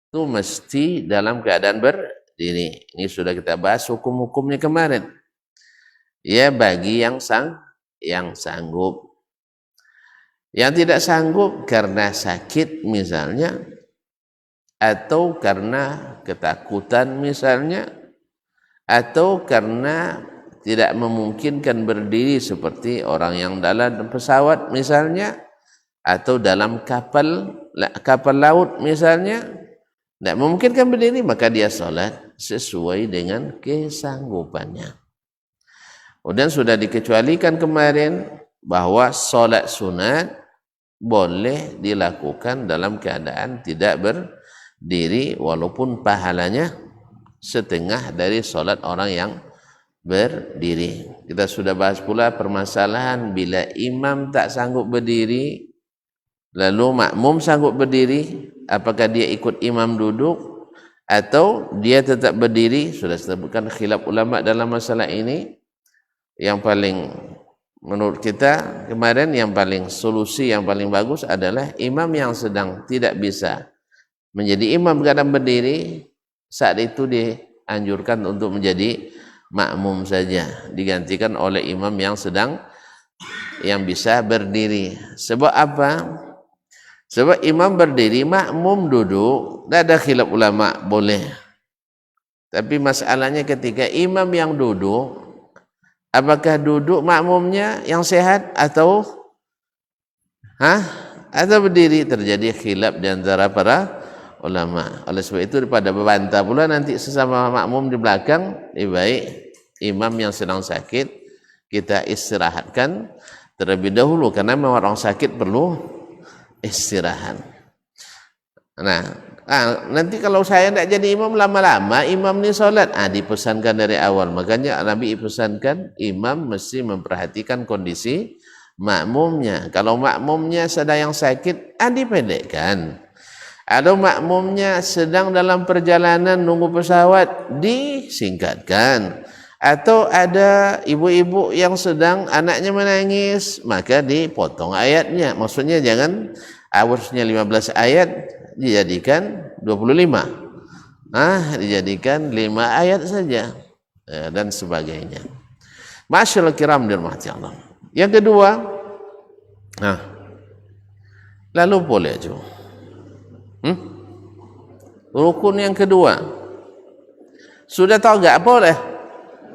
itu mesti dalam keadaan berdiri. Ini sudah kita bahas hukum-hukumnya kemarin. Ya, bagi yang sanggup. Yang tidak sanggup karena sakit misalnya, atau karena ketakutan misalnya, atau karena tidak memungkinkan berdiri seperti orang yang dalam pesawat misalnya, atau dalam kapal laut misalnya, tidak memungkinkan berdiri, maka dia sholat sesuai dengan kesanggupannya. Kemudian sudah dikecualikan kemarin bahwa sholat sunat boleh dilakukan dalam keadaan tidak berdiri walaupun pahalanya setengah dari sholat orang yang berdiri. Kita sudah bahas pula permasalahan bila imam tak sanggup berdiri lalu makmum sanggup berdiri, apakah dia ikut imam duduk atau dia tetap berdiri. Sudah disebutkan khilaf ulama dalam masalah ini. Yang paling menurut kita kemarin, yang paling solusi yang paling bagus adalah imam yang sedang tidak bisa menjadi imam keadaan berdiri, saat itu dianjurkan untuk menjadi makmum saja, digantikan oleh imam yang bisa berdiri. Sebab apa? Sebab imam berdiri, makmum duduk, tidak ada khilaf ulama, boleh. Tapi masalahnya ketika imam yang duduk, apakah duduk makmumnya yang sehat atau berdiri? Terjadi khilaf di antara para ulama. Oleh sebab itu daripada berbantah pula nanti sesama makmum di belakang, lebih baik imam yang sedang sakit kita istirahatkan terlebih dahulu, karena memang orang sakit perlu istirahat. Nanti kalau saya tidak jadi imam, lama-lama imam ni solat, dipesankan dari awal. Makanya Nabi pesankan imam mesti memperhatikan kondisi makmumnya. Kalau makmumnya sedang yang sakit, dipendekkan. Atau makmumnya sedang dalam perjalanan nunggu pesawat, disingkatkan. Atau ada ibu-ibu yang sedang anaknya menangis, maka dipotong ayatnya. Maksudnya jangan harusnya 15 ayat dijadikan 25. Dijadikan 5 ayat saja, dan sebagainya. Masyaallah kiram dirahmati Allah. Yang kedua, lalu boleh juga. Rukun yang kedua, sudah tahu enggak boleh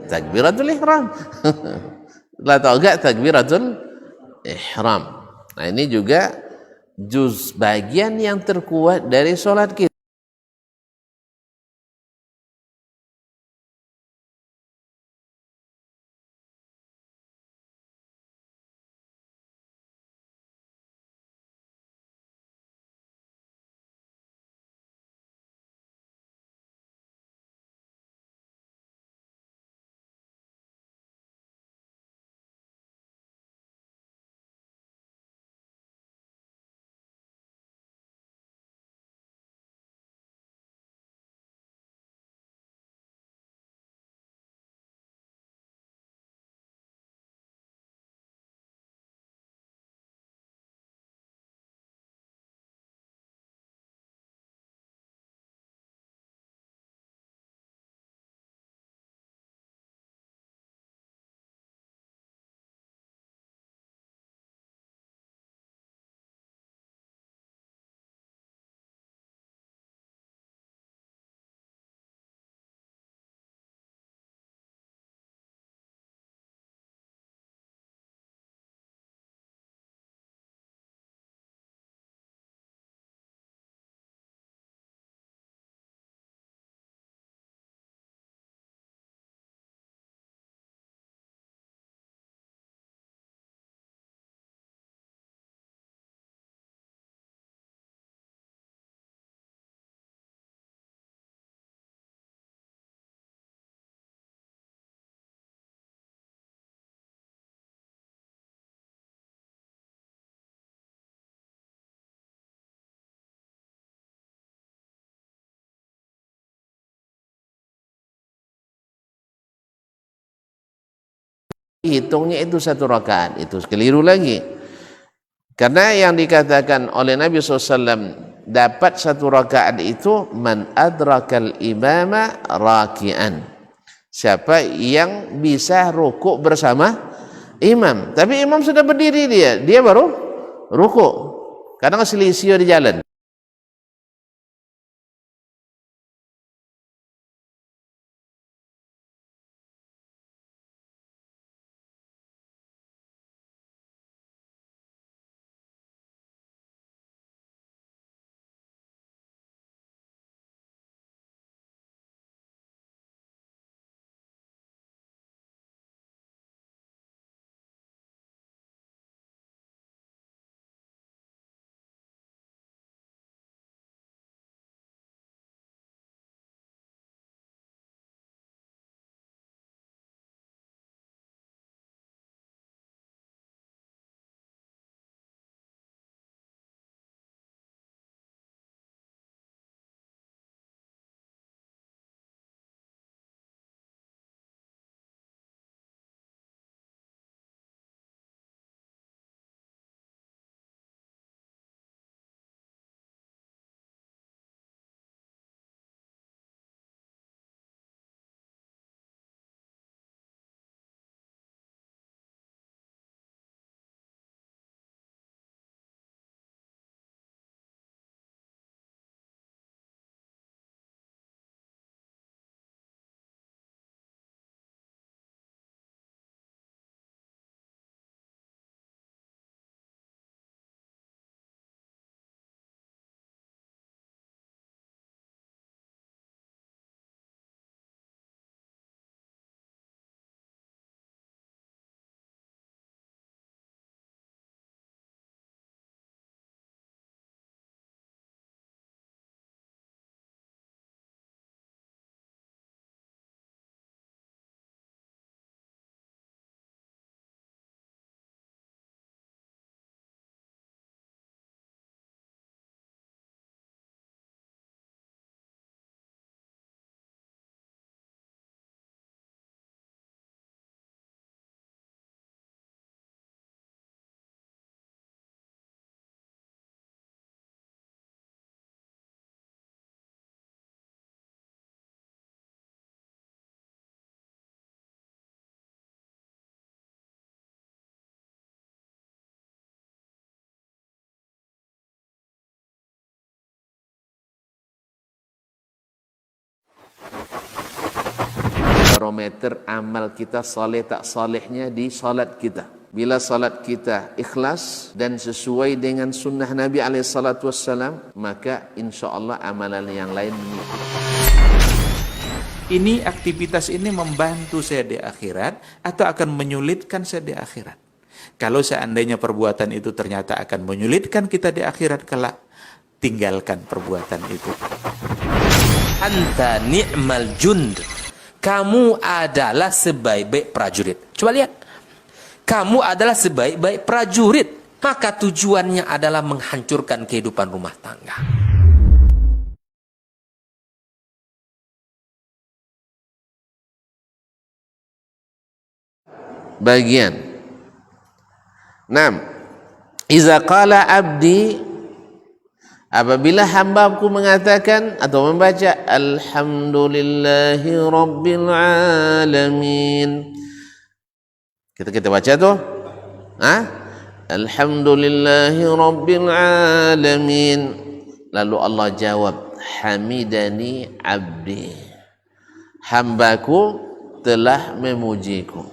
takbiratul ihram. Lah tahu enggak takbiratul ihram. Ini juga juz bagian yang terkuat dari solat kita. Hitungnya itu 1 rakaat, itu keliru lagi. Karena yang dikatakan oleh Nabi SAW dapat satu rakaat itu man adrakal imama raki'an, siapa yang bisa rukuk bersama imam, tapi imam sudah berdiri, dia baru rukuk. Kadang selisih di jalan. Barometer amal kita saleh tak salehnya di salat kita. Bila salat kita ikhlas dan sesuai dengan sunnah Nabi SAW, maka insya Allah amalan yang lain mengikuti. Ini aktivitas ini membantu saya di akhirat atau akan menyulitkan saya di akhirat? Kalau seandainya perbuatan itu ternyata akan menyulitkan kita di akhirat kelak, tinggalkan perbuatan itu. Anta ni'mal jund. Kamu adalah sebaik-baik prajurit. Coba lihat. Kamu adalah sebaik-baik prajurit. Maka tujuannya adalah menghancurkan kehidupan rumah tangga. Bagian 6. Iza qala abdi, apabila hambaku mengatakan atau membaca alhamdulillahi rabbil alamin, kita baca tuh alhamdulillahi rabbil alamin, lalu Allah jawab hamidani abdi, hambaku telah memujiku.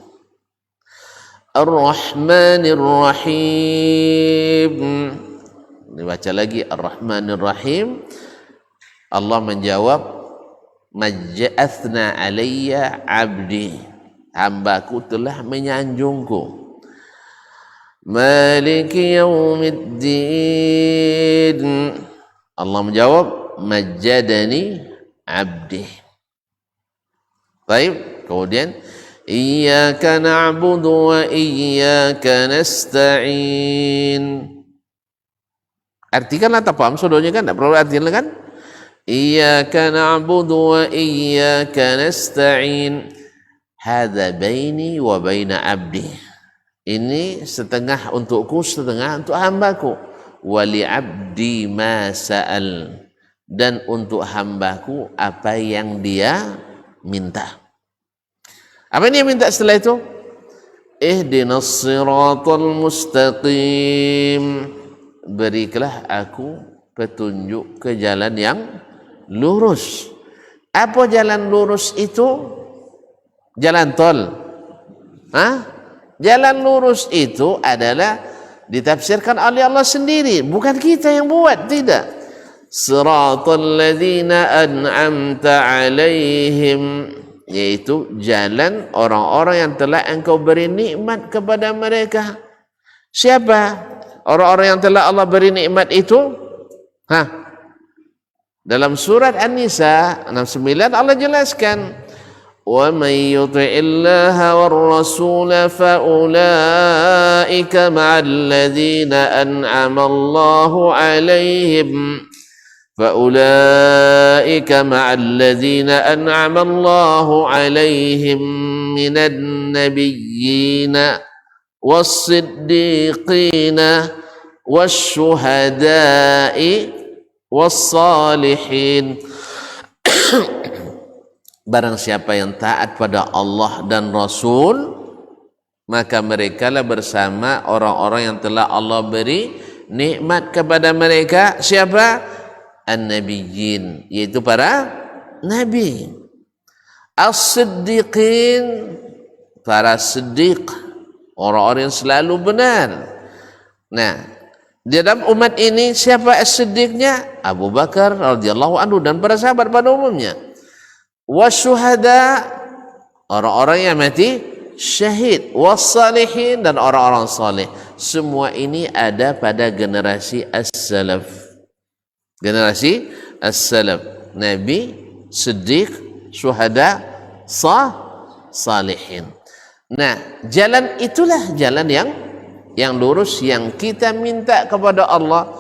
Ar-Rahmanir Rahim, dibaca lagi Ar-Rahmanir Rahim, Allah menjawab majja'athna alayya abdi, hambaku telah menyanjungku. Maliki yaumiddin, Allah menjawab majjadani abdi. Baik, kemudian iyyaka na'budu wa iyyaka nasta'in. Artikanlah, tak paham saudanya kan? Tak perlu artikan kan? Iyyaka na'budu wa iyyaka nasta'in. Hadza baini wa baina abdi. Ini setengah untukku, setengah untuk hambaku. wa li'abdi ma sa'al, dan untuk hambaku apa yang dia minta. Apa yang dia minta setelah itu? Ihdinas siratal mustaqim, berikanlah aku petunjuk ke jalan yang lurus. Apa jalan lurus itu? Jalan tol. Jalan lurus itu adalah ditafsirkan oleh Allah sendiri, bukan kita yang buat, tidak. Siratal ladzina an'amta alaihim, yaitu jalan orang-orang yang telah engkau beri nikmat kepada mereka. Siapa orang-orang yang telah Allah beri nikmat itu? Dalam surat An-Nisa 69 Allah jelaskan, wa may yuti'illaha war rasul fa ulaika ma'al ladzina an'ama Allahu 'alaihim فأولئك مع الذين أنعم الله عليهم من النبيين والصديقين والشهداء والصالحين. Barang siapa yang taat pada Allah dan Rasul, maka merekalah bersama orang-orang yang telah Allah beri nikmat kepada mereka. Siapa? An-Nabiyyin, yaitu para nabi. As-Siddiqin, para siddiq, orang-orang yang selalu benar. Nah, di dalam umat ini siapa as-siddiqnya? Abu Bakar radhiyallahu anhu dan para sahabat pada umumnya. Wasyuhada, orang-orang yang mati syahid. Wassalihin, dan orang-orang saleh. Semua ini ada pada generasi as-salaf. Generasi as-salaf, nabi, siddiq, syuhada, salihin. Nah, jalan itulah jalan yang lurus yang kita minta kepada Allah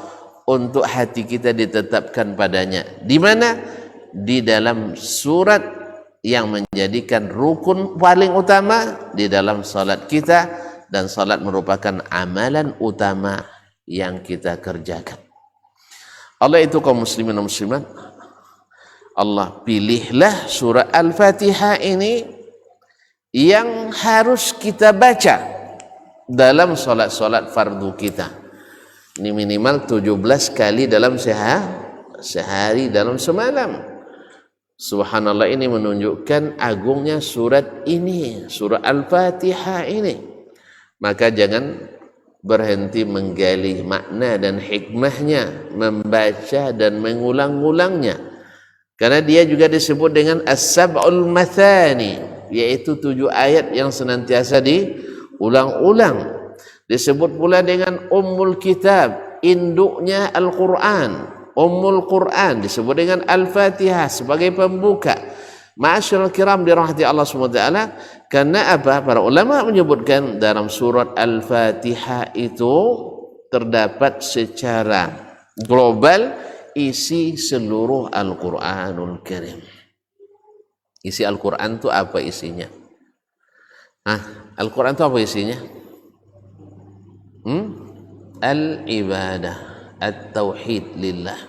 untuk hati kita ditetapkan padanya. Di mana? Di dalam surat yang menjadikan rukun paling utama di dalam salat kita, dan salat merupakan amalan utama yang kita kerjakan. Allah itu kaum muslimin dan muslimat, Allah pilihlah surah Al-Fatihah ini yang harus kita baca dalam solat-solat fardu kita. Ini minimal 17 kali dalam sehari dalam semalam. Subhanallah, ini menunjukkan agungnya surat ini, surah Al-Fatihah ini. Maka jangan berhenti menggali makna dan hikmahnya, membaca dan mengulang-ulangnya, karena dia juga disebut dengan as-sab'ul mathani, yaitu 7 ayat yang senantiasa diulang-ulang. Disebut pula dengan Ummul Kitab, induknya Al-Quran, Ummul Quran, disebut dengan Al-Fatihah sebagai pembuka. Ma'asyiral kiram dirahmati Allah SWT, karena apa? Para ulama menyebutkan dalam surat Al-Fatihah itu terdapat secara global isi seluruh Al-Quranul Karim. Isi Al-Quran itu apa isinya? Al-Quran itu apa isinya? Al-ibadah, at-tauhid lillah.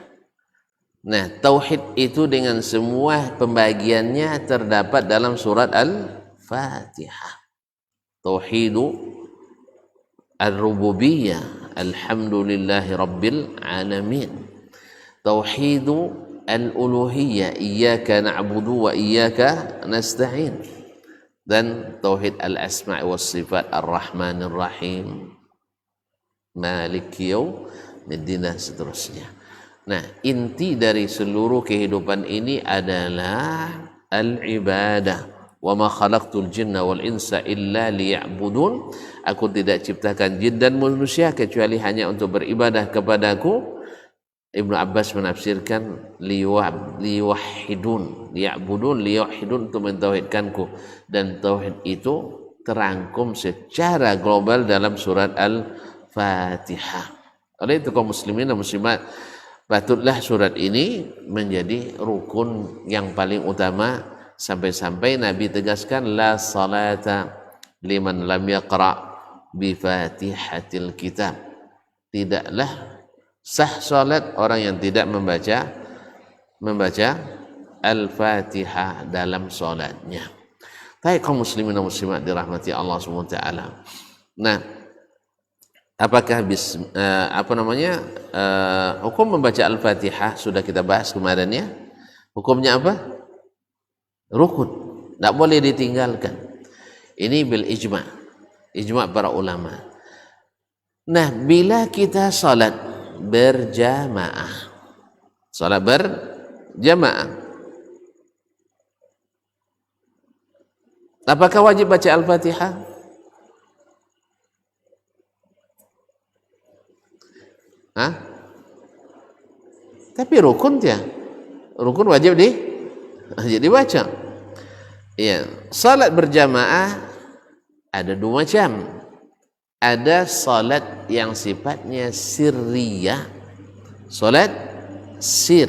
Nah, tauhid itu dengan semua pembagiannya terdapat dalam surat Al-Fatihah. Tauhidu ar-rububiyyah, alhamdulillahi rabbil alamin. Tauhidu al-uluhiyyah, iyyaka na'budu wa iyyaka nasta'in. Dan tauhid al-asma' was sifat, ar-rahmanir rahim, maliki yaumiddin, dan seterusnya. Nah, inti dari seluruh kehidupan ini adalah al-ibadah. Wa ma khalaqtul jinna wal insa illa liya'budun. Aku tidak ciptakan jin dan manusia kecuali hanya untuk beribadah kepadaku. Ibnu Abbas menafsirkan liwahidun, liya'budun, liwahidun, untuk mentauhidkanku. Dan tauhid itu terangkum secara global dalam surat Al-Fatihah. Oleh itu kaum muslimin dan muslimat, patutlah surat ini menjadi rukun yang paling utama, sampai-sampai Nabi tegaskan la salata liman lam yaqra bi fatihatil kitab. Tidaklah Sah salat orang yang tidak membaca Al-Fatihah dalam salatnya. Baik kaum muslimin dan muslimat dirahmati Allah SWT. Nah, apakah hukum membaca Al-Fatihah sudah kita bahas kemarin ya. Hukumnya apa? Rukun, tidak boleh ditinggalkan. Ini bil ijma' para ulama. Nah, bila kita salat berjamaah, apakah wajib baca Al-Fatihah? Hah? Tapi rukun ya. Rukun wajib dibaca. Iya, salat berjamaah ada dua macam. Ada salat yang sifatnya sirriyah, salat sir.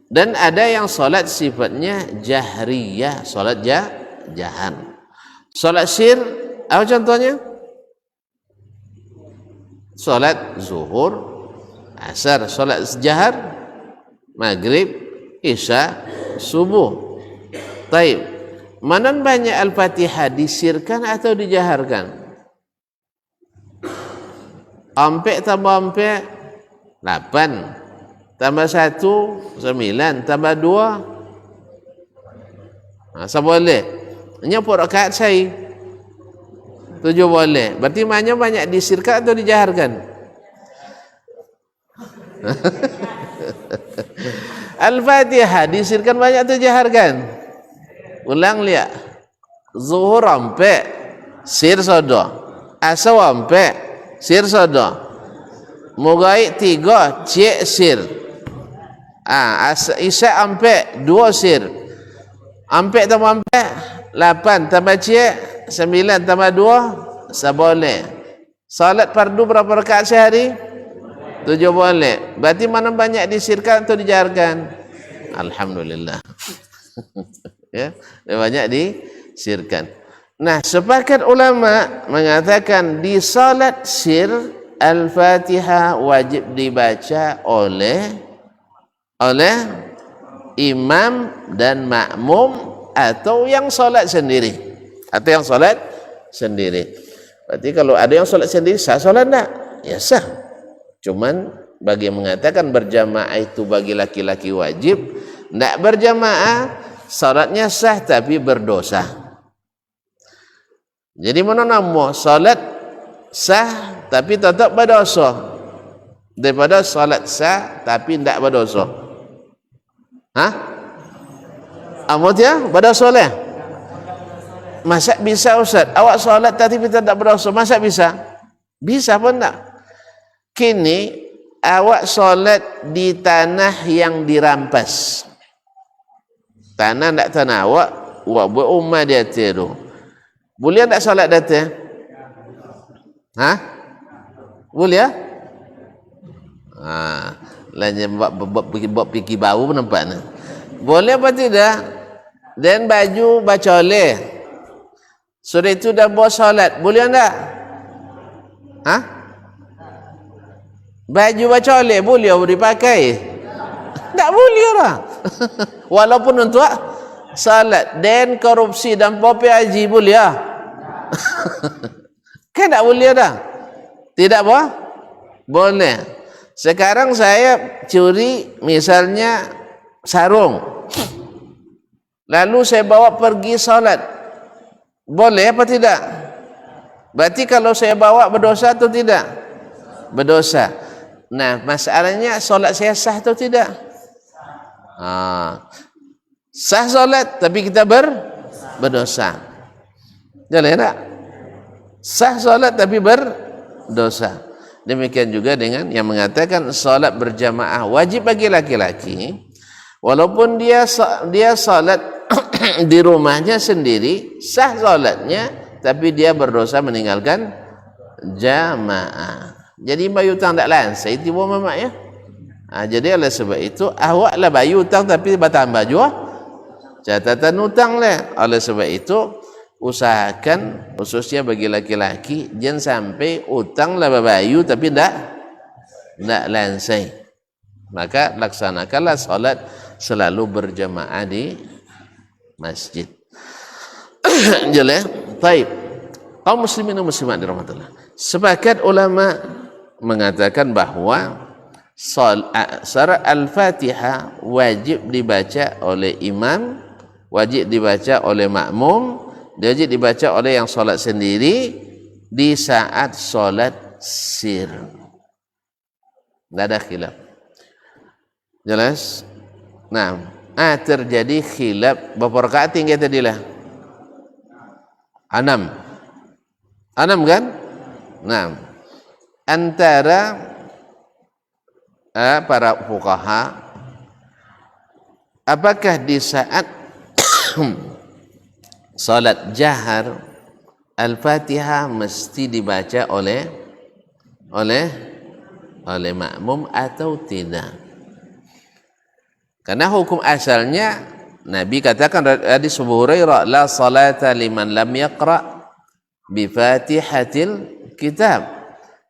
Dan ada yang salat sifatnya jahriyah, salat jahar. Salat sir, apa contohnya? Salat zuhur, asar. Salat jahar, maghrib, isya, subuh. Taib. Mana banyak Al-Fatihah disirkan atau dijaharkan? Ampek tambah ampek 8, tambah 1 9, tambah 2 saya boleh. Hanya pun rakaat saya 7 boleh. Berarti mana banyak disirkan atau dijaharkan? Al-Fatihah disirkan banyak atau dijaharkan? Ulang lihat. Zuhur ampek sir sodo, asar ampek sir sodo, mugai 3 cik sir, isya ampek 2 sir, ampek tambah ampek 8 tambah cik 9 tambah 2 seboleh. Salat fardu berapa rakaat sehari? 7 boleh. Berarti mana banyak disirkan atau dijaharkan? Alhamdulillah. Ya, banyak disirkan. Nah, sepakat ulama mengatakan di salat sir Al-Fatihah wajib dibaca oleh imam dan makmum atau yang salat sendiri. Berarti kalau ada yang salat sendiri sah salat enggak? Ya sah. Cuman bagi yang mengatakan berjamaah itu bagi laki-laki wajib, enggak berjamaah salatnya sah tapi berdosa. Jadi mana nama salat sah tapi tetap berdosa daripada salat sah tapi tidak berdosa? Hah? Amot ya berdosa lah. Masa bisa Ustaz? Awak salat tapi tidak berdosa, masa bisa? Bisa pun tak? Kini awak salat di tanah yang dirampas. Tanah tak tanah awak buat rumah dia tu. Boleh tak solat datang? Hah? Boleh? Lanya buat fikir bau nampak ni. Boleh apa tidak? Dan baju baca oleh. Sudah itu dah buat solat. Boleh tak? Hah? Baju baca oleh boleh dipakai? Tak boleh lah. Walaupun untuk salat dan korupsi dan popi haji boleh lah. Kan tak boleh dah. Tidak apa? Boleh. Sekarang saya curi misalnya sarung, lalu saya bawa pergi salat, boleh apa tidak? Berarti kalau saya bawa berdosa atau tidak? Berdosa. Nah, masalahnya salat saya sah atau tidak? Sah salat tapi kita berdosa. Boleh tak? Sah salat tapi berdosa. Demikian juga dengan yang mengatakan salat berjamaah wajib bagi laki-laki, walaupun dia salat di rumahnya sendiri, sah salatnya, tapi dia berdosa meninggalkan jamaah. Jadi bayu hutang tak lansai tiba mamak ya. Jadi oleh sebab itu awaklah bayu hutang tapi bertambah juga catatan hutang lah. Oleh sebab itu usahakan khususnya bagi laki-laki jangan sampai hutang lah bayu tapi tidak lansai. Maka laksanakanlah salat selalu berjamaah di masjid. Jelas? Baik. Kaum muslimin dan muslimat dirahmatillah. Sepakat ulama mengatakan bahwa surah Al-Fatihah wajib dibaca oleh imam, wajib dibaca oleh makmum, wajib dibaca oleh yang solat sendiri di saat solat sir. Tidak ada khilaf. Jelas? Nah, terjadi khilaf berapa rakaat tinggi tadilah? 6 kan? Nah, antara para fuqaha, apakah di saat salat jahar Al-Fatihah mesti dibaca oleh makmum atau tidak? Karena hukum asalnya Nabi katakan hadis Abu Hurairah, la salata liman lam yaqra bi Fatihatil kitab.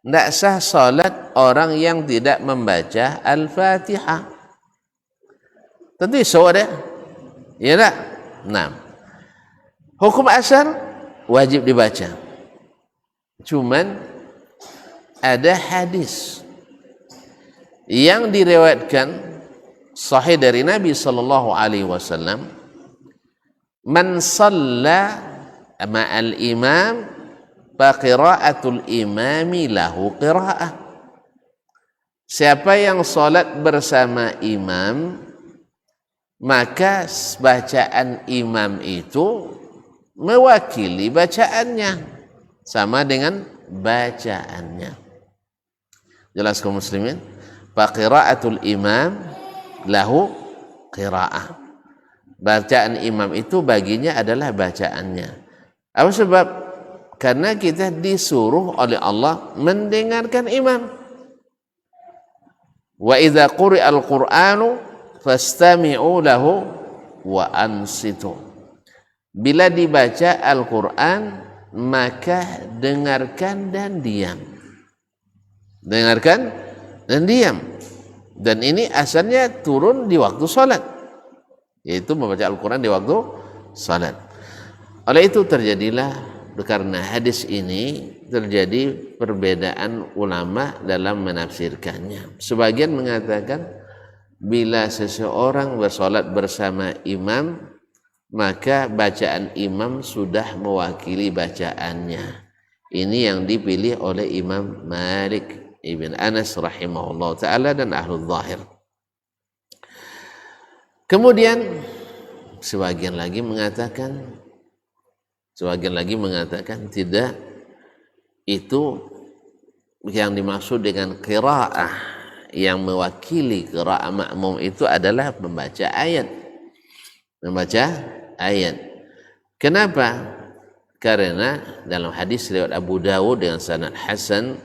Tidak sah salat orang yang tidak membaca Al-Fatihah. Tentu iso ada. Ya tak? Nah. Hukum asal wajib dibaca. Cuman ada hadis yang diriwayatkan sahih dari Nabi sallallahu alaihi wasallam, man shalla ma'al imam fa qira'atul imami lahu qira'ah. Siapa yang salat bersama imam, maka bacaan imam itu mewakili bacaannya, sama dengan bacaannya. Jelas kaum muslimin? Fa qira'atul imam lahu qira'ah. Bacaan imam itu baginya adalah bacaannya. Apa sebab? Karena kita disuruh oleh Allah mendengarkan imam. Wa idza quri'al Qur'anu fastami'u lahu wa ansitu. Bila dibaca Al-Quran, maka dengarkan dan diam. Dengarkan dan diam. Dan ini asalnya turun di waktu salat, yaitu membaca Al-Quran di waktu salat. Oleh itu terjadilah, karena hadis ini terjadi perbedaan ulama dalam menafsirkannya. Sebagian mengatakan bila seseorang bersolat bersama imam, maka bacaan imam sudah mewakili bacaannya. Ini yang dipilih oleh Imam Malik ibn Anas rahimahullah ta'ala dan ahlul zahir. Kemudian sebagian lagi mengatakan tidak, itu yang dimaksud dengan qiraah yang mewakili qiraah makmum itu adalah membaca ayat. Kenapa? Karena dalam hadis riwayat Abu Dawud dengan sanad hasan,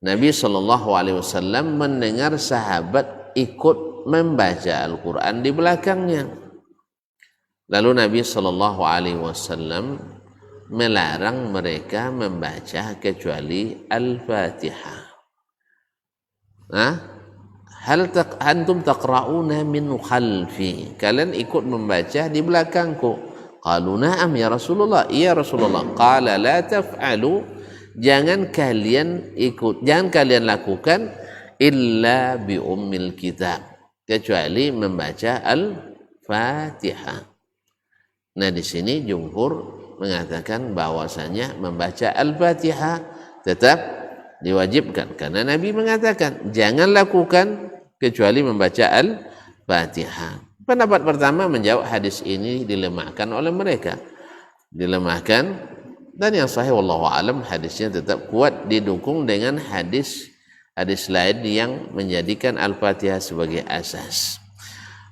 Nabi SAW mendengar sahabat ikut membaca Al-Quran di belakangnya. Lalu Nabi SAW melarang mereka membaca kecuali Al-Fatihah. Hal antum taqra'una min khalfi, kalian ikut membaca di belakangku. Qalu na'am ya Rasulullah, iya Rasulullah. Qala la taf'alu, jangan kalian lakukan illa bi ummil kitab, kecuali membaca Al-Fatihah. Nah, di sini jumhur mengatakan bahwasanya membaca Al-Fatihah tetap diwajibkan, karena Nabi mengatakan jangan lakukan kecuali membaca Al-Fatihah. Pendapat pertama menjawab hadis ini dilemahkan oleh mereka, dan yang sahih wallahu alam hadisnya tetap kuat, didukung dengan hadis lain yang menjadikan Al-Fatihah sebagai asas.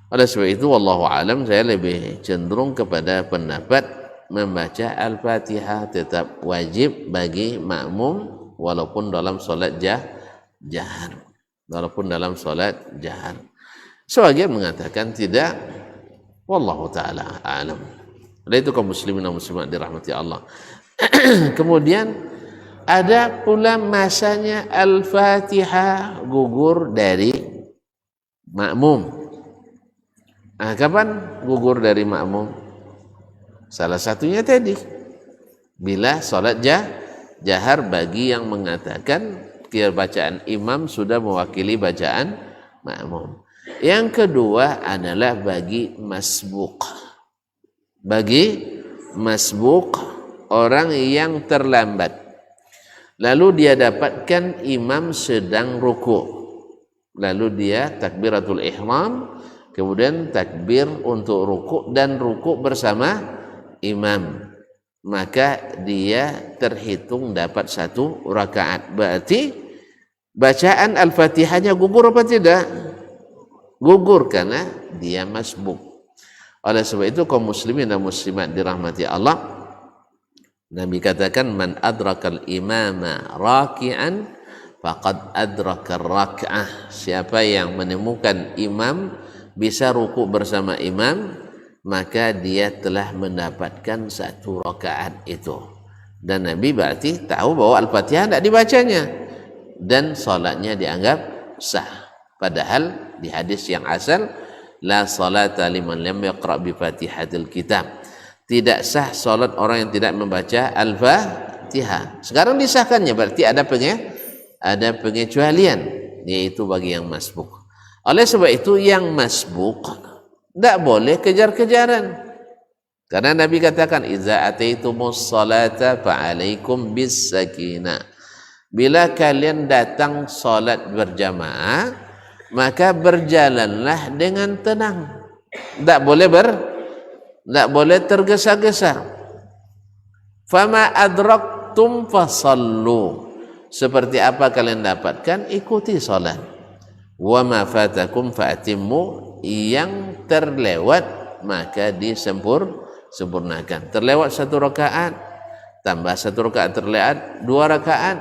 Oleh sebab itu wallahu alam saya lebih cenderung kepada pendapat membaca Al-Fatihah tetap wajib bagi makmum walaupun dalam salat jahar. Sebagian mengatakan tidak, wallahu taala alam. Oleh itu kaum muslimin dan muslimat dirahmati Allah. Kemudian Ada pula masanya Al-Fatihah gugur dari makmum. Nah, kapan gugur dari makmum? Salah satunya tadi, bila salat jahar bagi yang mengatakan bacaan imam sudah mewakili bacaan makmum. Yang kedua adalah bagi masbuk. Bagi masbuk, orang yang terlambat. Lalu dia dapatkan imam sedang ruku'. Lalu dia takbiratul ihram, kemudian takbir untuk ruku' dan ruku' bersama imam. Maka dia terhitung dapat 1 rakaat. Berarti bacaan Al-Fatihahnya gugur apa tidak? Gugur karena dia masbuk. Oleh sebab itu kaum muslimin dan muslimat dirahmati Allah, Nabi katakan man adrakal imama raki'an faqad adrakar rak'ah. Siapa yang menemukan imam bisa ruku' bersama imam, maka dia telah mendapatkan 1 rakaat itu. Dan Nabi berarti tahu bahwa Al-Fatihah tidak dibacanya dan salatnya dianggap sah. Padahal di hadis yang asal, la salata liman lam yaqra bi Fatihatil Kitab. Tidak sah salat orang yang tidak membaca Al-Fatihah. Sekarang disahkannya, berarti ada pengecualian, yaitu bagi yang masbuk. Oleh sebab itu yang masbuk tidak boleh kejar-kejaran. Karena Nabi katakan, iza ataitumus salata fa'alaikum bis sakinah. Bila kalian datang salat berjamaah, maka berjalanlah dengan tenang. Tidak boleh tergesa-gesa. Fama adraktum fasallu. Seperti apa kalian dapatkan, ikuti salat. Wa ma fatakum fa'timmu. Yang terlewat maka disempurnakan. Terlewat 1 rakaat, tambah 1 rakaat terlewat 2 rakaat.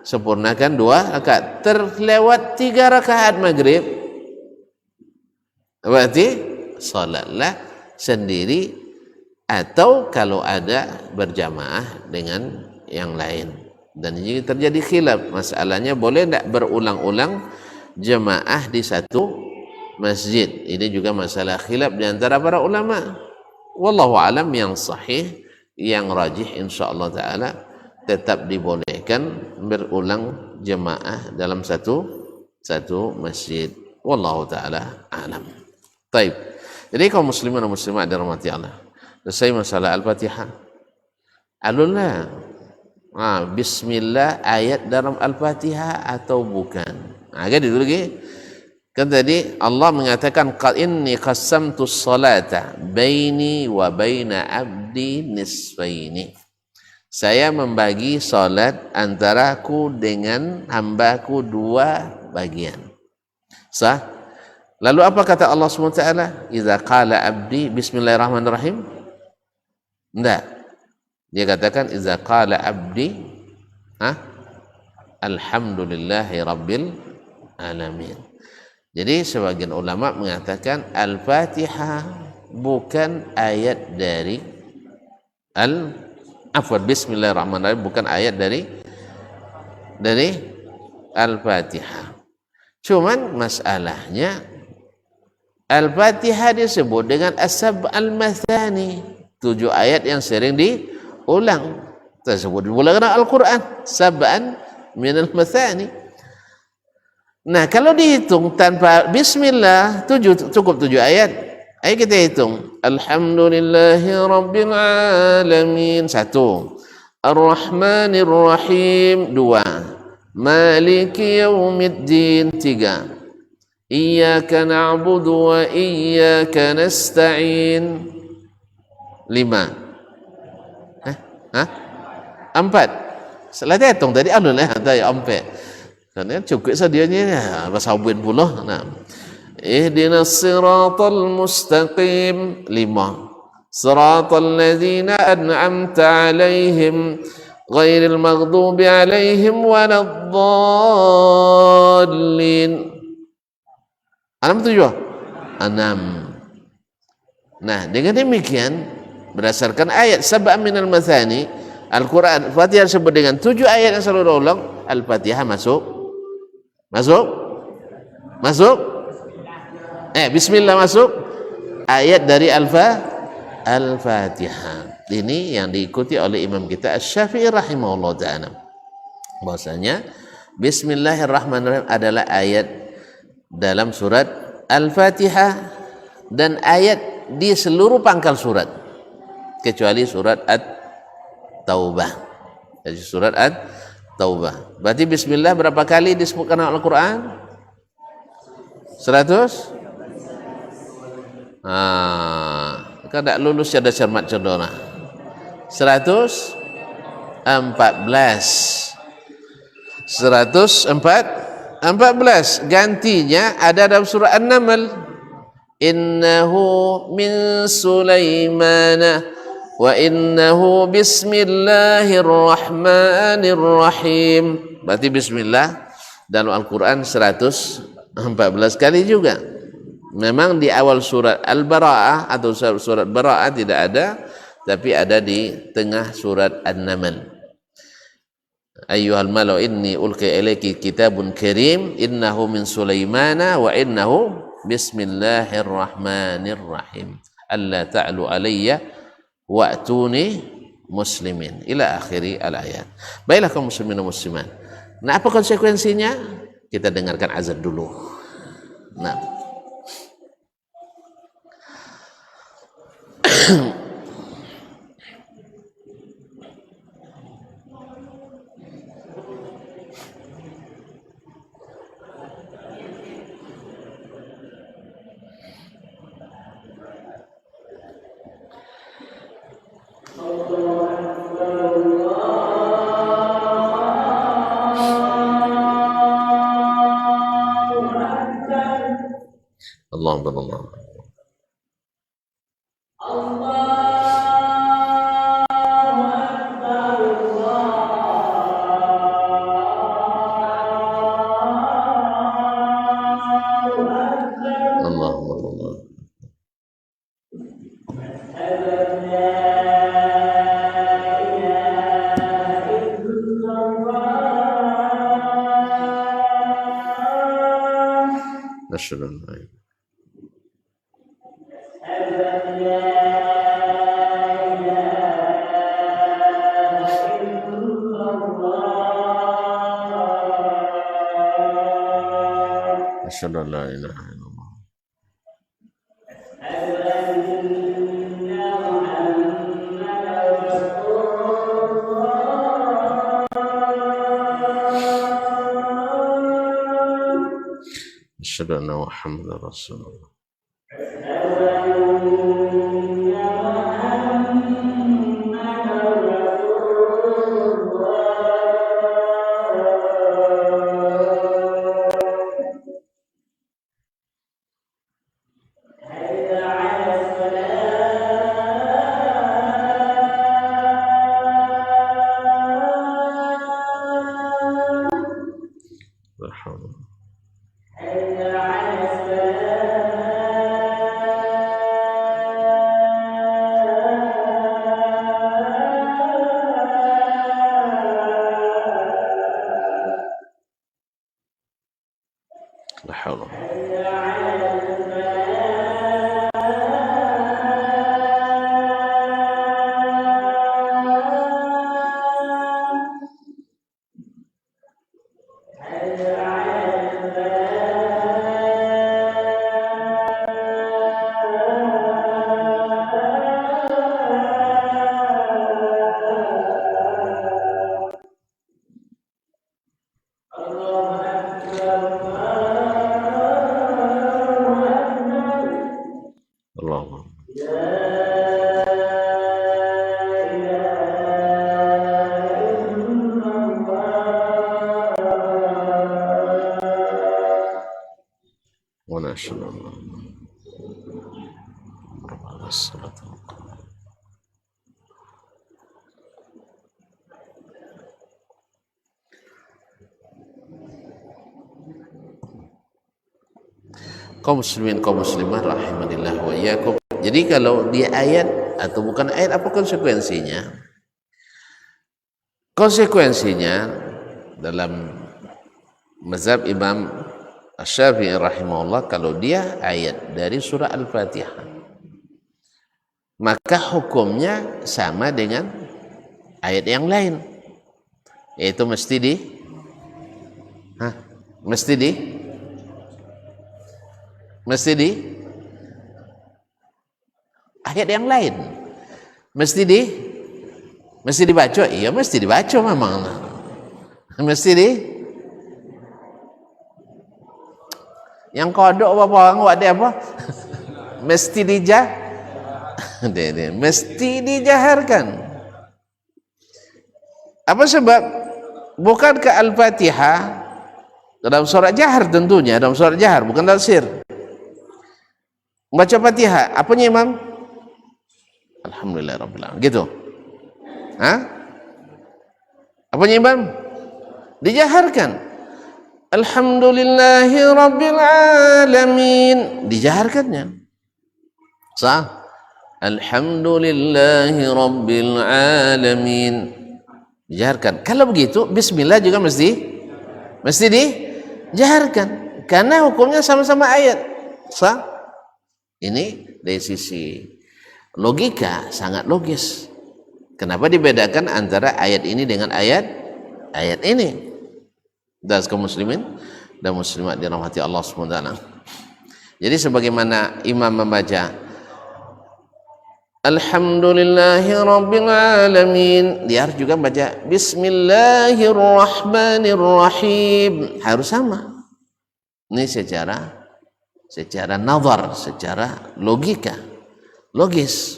Sempurnakan 2 rakaat. Terlewat 3 rakaat maghrib, berarti salatlah sendiri atau kalau ada berjamaah dengan yang lain. Dan ini terjadi khilaf. Masalahnya boleh tidak berulang-ulang jemaah di satu masjid. Ini juga masalah khilaf di antara para ulama. Wallahu alam, yang sahih, yang rajih insyaallah taala tetap dibolehkan berulang jemaah dalam satu masjid. Wallahu taala alam. Baik. Jadi kaum muslimin dan muslimat dirahmati Allah. Selesai masalah Al-Fatihah. Alullah. Bismillah ayat dalam Al-Fatihah atau bukan? Kan dulu lagi. Kan tadi Allah mengatakan qad inni qassamtus salata baini wa baina abdi nisfaini. Saya membagi salat antaraku dengan hambaku 2 bagian. Sah? Lalu apa kata Allah SWT? Idza qala abdi bismillahirrahmanirrahim. Enggak. Dia katakan idza qala abdi alhamdulillahi rabbil alamin. Jadi sebagian ulama mengatakan Al-Fatihah bukan ayat dari bismillahirrahmanirrahim bukan ayat dari Al-Fatihah. Cuman masalahnya Al-Fatihah disebut dengan as-sab' al-mathani, 7 ayat yang sering diulang. Tersebut diulang dalam Al-Quran, sab'an min al-mathani. Nah, kalau dihitung tanpa bismillah, cukup 7 ayat. Ayo kita hitung. Alhamdulillahi rabbil alamin, 1. Ar-Rahmanir Rahim, 2. Maliki yaumiddin, 3. Iyyaka na'budu wa iyyaka nasta'in, 5. 4. Setelah dia hitung tadi alullah ada 4. Karena cukup sedianya basawin pula. Ihdinas siratal mustaqim, 5. Siratal ladzina an'amta 'alaihim ghairil maghdubi 'alaihim waladdallin. 6. Nah, dengan demikian berdasarkan ayat sab'a minal mathani, Al-Quran, Fatihah disebut dengan 7 ayat yang selalu berulang. Al-Fatihah masuk. Bismillah masuk. Ayat dari Al-Fatihah. Ini yang diikuti oleh imam kita Asy-Syafi'i rahimahullah ta'ala. Bahwasanya Bismillahirrahmanirrahim adalah ayat dalam surat Al-Fatihah dan ayat di seluruh pangkal surat kecuali surat At-Taubah. Jadi surat At-Taubah. Berarti bismillah berapa kali disebutkan dalam Al-Quran? 100? Kan tak lulus ada cermat cerdona. 114. Gantinya ada dalam surah An-Naml. Innahu min Sulaimana wa innahu bismillahirrahmanirrahim. Berarti bismillah dalam Al-Quran 114 kali juga. Memang di awal surat Al-Bara'ah atau surat Bara'ah tidak ada, tapi ada di tengah surat An-Naml. Ayyuhal malau inni ulqi ilaiki kitabun karim innahu min Sulaimana wa innahu bismillahirrahmanirrahim. Alla ta'lu alayya wa'tuni muslimin ila akhiri al-ayat. Baiklah kaum muslimin dan muslimat. Nah, apa konsekuensinya? Kita dengarkan azan dulu. Nah, Allahumma asyhadu an la ilaha asyhadu an la ilaha illallah. Asyhadu anna Muhammadar Rasulullah. La haula. Allahumma wa nashhadu an la ilaha illallah. Kaum muslimin kaum muslimah rahimanillah wa iyyakum. Jadi kalau di ayat atau bukan ayat, apa konsekuensinya? Konsekuensinya dalam mazhab Imam Asy-Syafi'i rahimahullah, kalau dia ayat dari surah Al-Fatihah maka hukumnya sama dengan ayat yang lain, yaitu mesti di ayat yang lain mesti dibaca. Iya, mesti dibaca memang. Yang kodok apa orang ada apa? mesti dijaharkan. Apa sebab? Bukankah Al-Fatihah dalam surat jahar, tentunya dalam surat jahar, bukan dalam sir. Baca Fatihah, apanya Imam? Alhamdulillahirabbil alamin. Gitu. Apanya Imam? Dijaharkan. Alhamdulillahirabbil alamin. Dijaharkannya. Sah? Alhamdulillahirabbil alamin. Dijaharkan. Kalau begitu bismillah juga mesti dijaharkan, karena hukumnya sama-sama ayat. Sah? Ini dari sisi logika sangat logis. Kenapa dibedakan antara ayat ini dengan ayat ini? Dan kaum muslimin dan muslimat dirahmati Allah SWT. Jadi sebagaimana imam membaca Alhamdulillahirabbil alamin, dia harus juga baca Bismillahirrahmanirrahim, harus sama. Ini secara nazar, secara logis.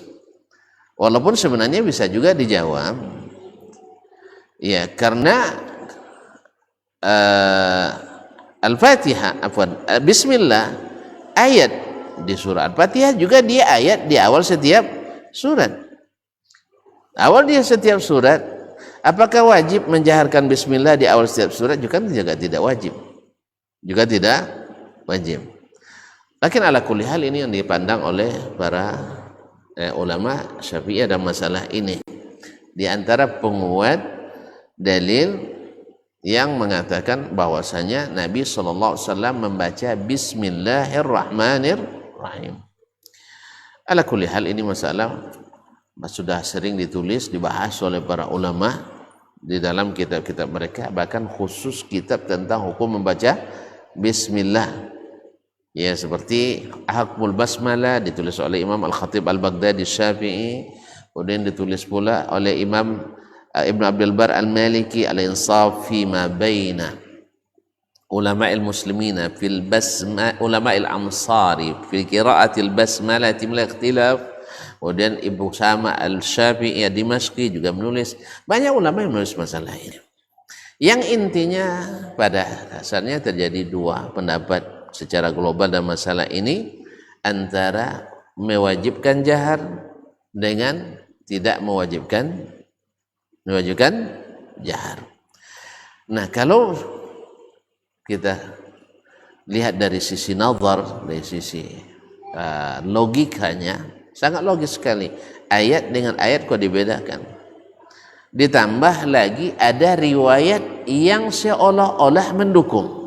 Walaupun sebenarnya bisa juga dijawab, ya, karena Al-Fatihah, Bismillah, ayat di surah Al-Fatihah juga dia ayat di awal setiap surat. Awal dia setiap surat, apakah wajib menjaharkan Bismillah di awal setiap surat? Juga tidak wajib. Lakin ala kulli hal, ini yang dipandang oleh para ulama Syafi'iyah dalam masalah ini. Di antara penguat dalil yang mengatakan bahwasanya Nabi SAW membaca Bismillahirrahmanirrahim. Ala kulli hal, ini masalah sudah sering dibahas oleh para ulama di dalam kitab-kitab mereka, bahkan khusus kitab tentang hukum membaca Bismillah. Ya, seperti Ahkamul Basmalah ditulis oleh Imam Al-Khatib Al-Baghdadi Syafi'i, kemudian ditulis pula oleh Imam Ibn Abdul Bar Al-Maliki Al-Insaf fi ma baina ulama'il muslimina fil basma ulama'il amsari fi qira'atil basmalati min ikhtilaf. Kemudian Ibu Sama Al-Syafi'i Dimashqi juga menulis. Banyak ulama yang menulis masalah ini. Yang intinya pada dasarnya terjadi dua pendapat secara global dalam masalah ini, antara mewajibkan jahar dengan tidak mewajibkan jahar. Nah, kalau kita lihat dari sisi nazar, dari sisi logikanya, sangat logis sekali. Ayat dengan ayat kok dibedakan. Ditambah lagi ada riwayat yang seolah-olah mendukung.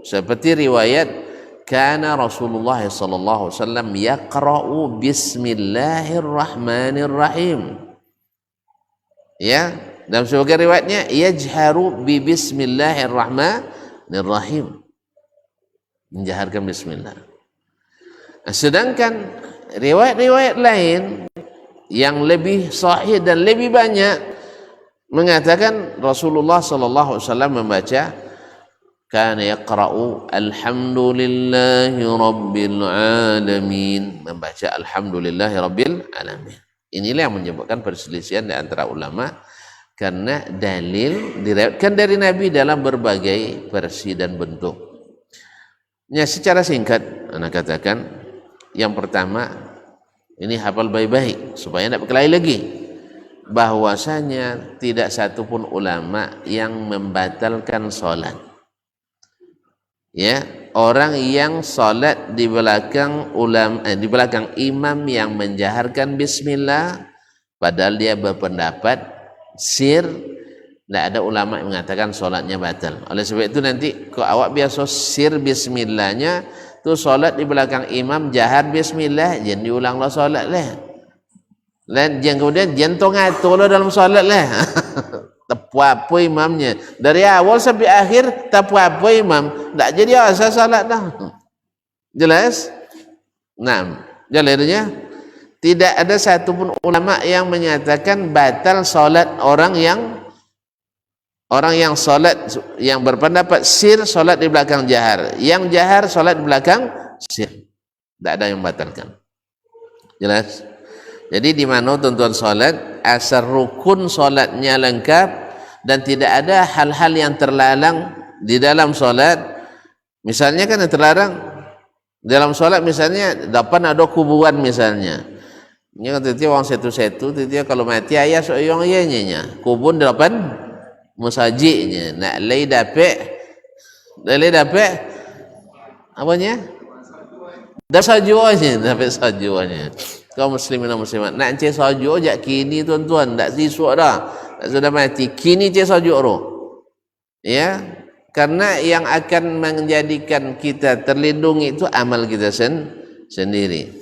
Seperti riwayat kana Rasulullah sallallahu alaihi wasallam yaqra'u bismillahirrahmanirrahim. Ya, dalam sebagian riwayatnya yajharu bi bismillahirrahmanirrahim, menjaharkan bismillah. Sedangkan riwayat-riwayat lain yang lebih sahih dan lebih banyak mengatakan Rasulullah sallallahu alaihi wasallam membaca kana yaqra'u alhamdulillahi rabbil alamin, membaca alhamdulillahi rabbil alamin. Inilah yang menyebabkan perselisihan di antara ulama, karena dalil diriwayatkan dari Nabi dalam berbagai versi dan bentuk. Ya, secara singkat anak katakan, yang pertama, ini hafal baik-baik supaya tidak berkelahi lagi, bahwasanya tidak satupun ulama yang membatalkan sholat. Ya, orang yang sholat di belakang imam yang menjaharkan bismillah, Padahal dia berpendapat sir, tidak ada ulama yang mengatakan solatnya batal. Oleh sebab itu nanti kalau awak biasa sir bismillahnya, tu solat di belakang imam jahar bismillah, jangan diulanglah solat lah. Dan jangan kemudian jantung ngatur dalam solat lah. Tepu apa imamnya dari awal sampai akhir, tepu apa imam, tak jadi asal solat dah. Jelas? Nah, jalannya tidak ada satupun ulama yang menyatakan batal solat orang yang solat, yang berpendapat sir solat di belakang jahar, yang jahar solat di belakang sir, tak ada yang membatalkan. Jelas? Jadi di mana tuan-tuan solat, asal rukun solatnya lengkap dan tidak ada hal-hal yang terlarang di dalam solat. Misalnya kan yang terlarang dalam solat, misalnya depan ada kuburan misalnya. Ini kan tiap orang satu-satu, tiap kalau mati ayah seorang ayahnya, kubun depan musajidnya, nak lay dapet apanya? Dapat sajuanya, dapat sajuanya. Kaum muslimin dan muslimat, nak cek sajuk jak kini tuan-tuan, tak siswa dah, tak sudah mati, kini cek sajuk roh. Ya, karena yang akan menjadikan kita terlindungi itu amal kita sendiri.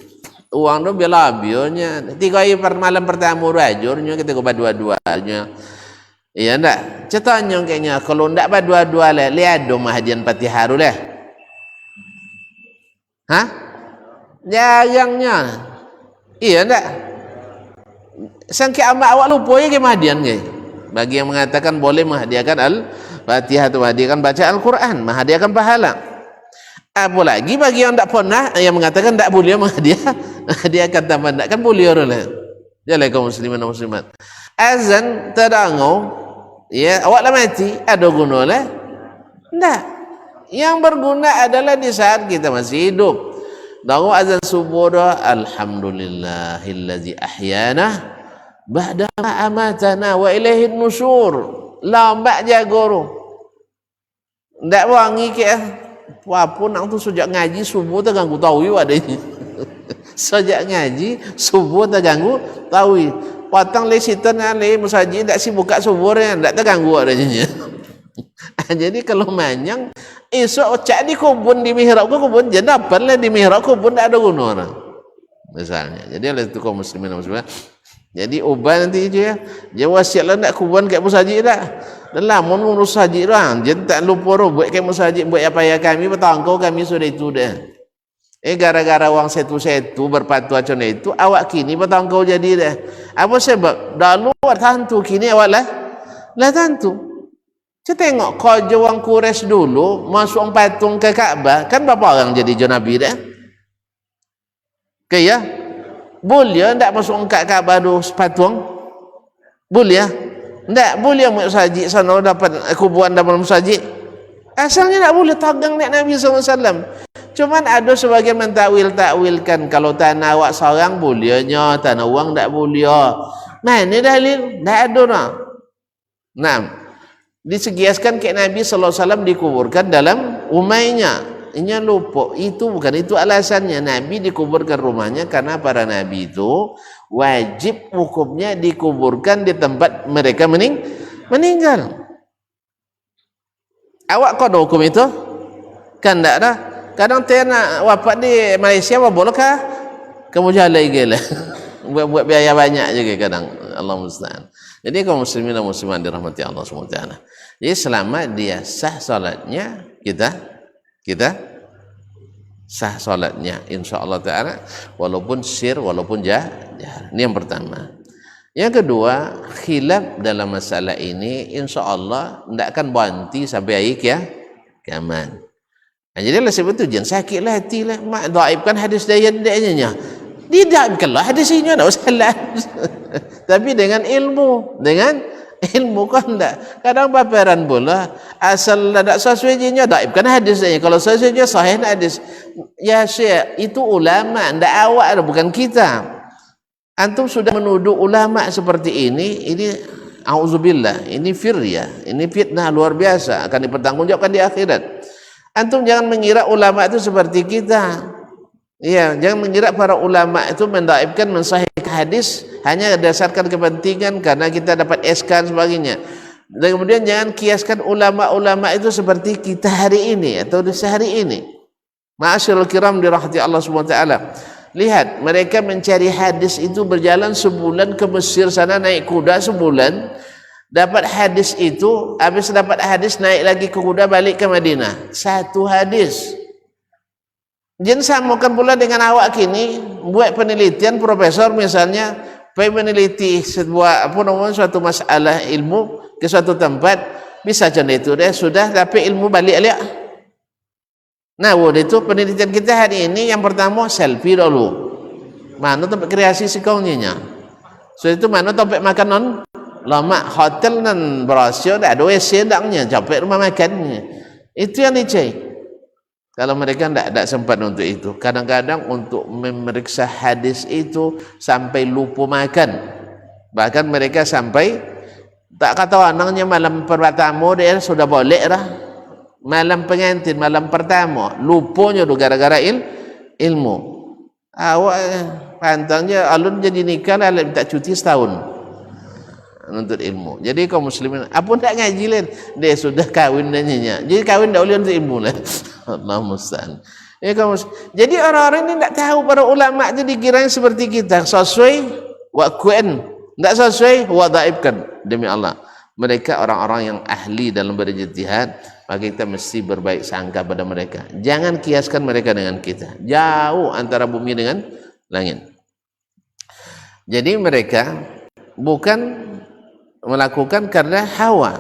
Uang tu bila habisnya, 3 hari per malam pertama rajurnya kita coba dua-duanya. Iya ndak? Ceritanya kayaknya kalau ndak berdua-dua lah, lihat dong hadian Patiharu lah. Hah? Jarangnya. Iya ndak? Sangki amak awak lupa ya ke hadian ke? Bagi yang mengatakan boleh menghadiahkan Al-Fatihah atau menghadiahkan baca Al-Quran, menghadiahkan pahala. Apalagi bagi yang tidak pernah, yang mengatakan tidak boleh menghadiahkan tambahan, kan boleh orang. Jalan kaum muslimin dan muslimat. Azan terdengar, ya awak lah mati, ada guna lah? Tidak. Yang berguna adalah di saat kita masih hidup. Dengar azan subuh dah, alhamdulillahillazi ahyana ba'da ma amatana wa ilaihin nusyur. Lambat jaga tu. Ndak wangi ke apa nak tu sejak ngaji subuh terganggu tahu adanya. Sejak ngaji subuh terganggu tahu. Patang le sitan le musajid ndak sibuk buka subuh ndak terganggu adanya. Jadi kalau manyang esok cak di kubun di mihrab ke kubun je dapatlah di mihrab kubun tak ada guna orang. Misalnya. Jadi oleh itu kaum muslimin dan muslimat. Jadi ubah nanti je dia wasiatlah nak kubun kat musajid dah. Dan lamun ngurus musajid dah. Dia tak lupa buat kat musajid buat apa ya kami bertangkau kami sudah itu dah. Gara-gara wang setu-setu berpatu macam itu awak kini bertangkau jadi dah. Apa sebab? Dahulu tantu kini awak lah tantu. Saya tengok kerja orang Quraisy dulu masuk patung ke Kaabah, kan berapa orang jadi Nabi dah? Kaya boleh tak masuk ke Kaabah dulu patung? Boleh? Tak boleh masjid sana dapat kuburan dalam masjid. Asalnya tak boleh tagang nak Nabi SAW. Cuman ada sebagian mentakwilkan kalau tanah awak seorang bolehnya, tanah orang tak boleh. Mana dalil? Tak ada nak. Nah, disegiaskan ke Nabi SAW dikuburkan dalam rumahnya. Ini lupa, itu bukan itu alasannya. Nabi dikuburkan rumahnya karena para Nabi itu wajib hukumnya dikuburkan di tempat mereka meninggal. Awak kau ada hukum itu? Kan tak ada. Kadang saya nak wafat di Malaysia, boleh kah? Kemudian lagi lah. Buat biaya banyak juga kadang. Allah musta'an. Jadi kaum muslimin dan muslimat dirahmati Allah SWT. Jadi selama dia sah salatnya, kita sah salatnya insyaallah taala, walaupun sir walaupun jahar. Ini yang pertama. Yang kedua, khilaf dalam masalah ini insyaallah tidak akan berhenti sampai akhir kiamat. Jadi lah sebab tu jangan sakitlah hatilah, mak dhaifkan hadis dayanya. Didakkanlah hadis ini tak salah. Tapi dengan ilmu kan tak. Kadang paparan pula asal tak sesuai je daifkan hadis dia. Kalau sesuai je sahih hadis. Ya Syekh, itu ulama, ndak awak, bukan kita. Antum sudah menuduh ulama seperti ini auzubillah, ini firya, ini fitnah luar biasa, akan dipertanggungjawabkan di akhirat. Antum jangan mengira ulama itu seperti kita. Ya, jangan mengira para ulama itu mendaifkan mensahihkan hadis hanya berdasarkan kepentingan karena kita dapat SK dan sebagainya. Dan kemudian jangan kiaskan ulama-ulama itu seperti kita hari ini atau di sehari ini. Ma'asyiral kiram dirahmati Allah Subhanahu wa taala. Lihat, mereka mencari hadis itu berjalan sebulan ke Mesir sana, naik kuda sebulan, dapat hadis itu, habis dapat hadis naik lagi ke kuda balik ke Madinah. Satu hadis. Jangan samakan pula dengan awak kini buat penelitian, profesor misalnya meneliti sebuah suatu masalah ilmu ke suatu tempat, bisa macam itu dia sudah dapat ilmu balik lihat. Nah, itu penelitian kita hari ini yang pertama selfie dulu. Mana tempat kreasi si kaunnya. So itu mana tempat makan non lama hotel dan berasio ada WC dangnya, capek rumah makannya. Itu yang dicari. Kalau mereka tidak sempat untuk itu. Kadang-kadang untuk memeriksa hadis itu sampai lupa makan. Bahkan mereka sampai tak kata anaknya malam pertama dia sudah boleh dah. Malam pengantin, malam pertama, lupanya tu gara-gara ilmu. Awak pantangnya alun jadi nikah lah, minta cuti setahun untuk ilmu. Jadi kaum muslimin, apa tak ngaji lain? Dia sudah kahwin dan nyanyi. Jadi kahwin tak boleh untuk ilmu lah. Allah musta'an. Jadi orang-orang ini tak tahu para ulama itu dikiranya seperti kita, sesuai waqan, tak sesuai wadaibkan demi Allah. Mereka orang-orang yang ahli dalam berijtihad. Maka kita mesti berbaik sangka pada mereka. Jangan kiaskan mereka dengan kita. Jauh antara bumi dengan langit. Jadi mereka bukan melakukan karena hawa.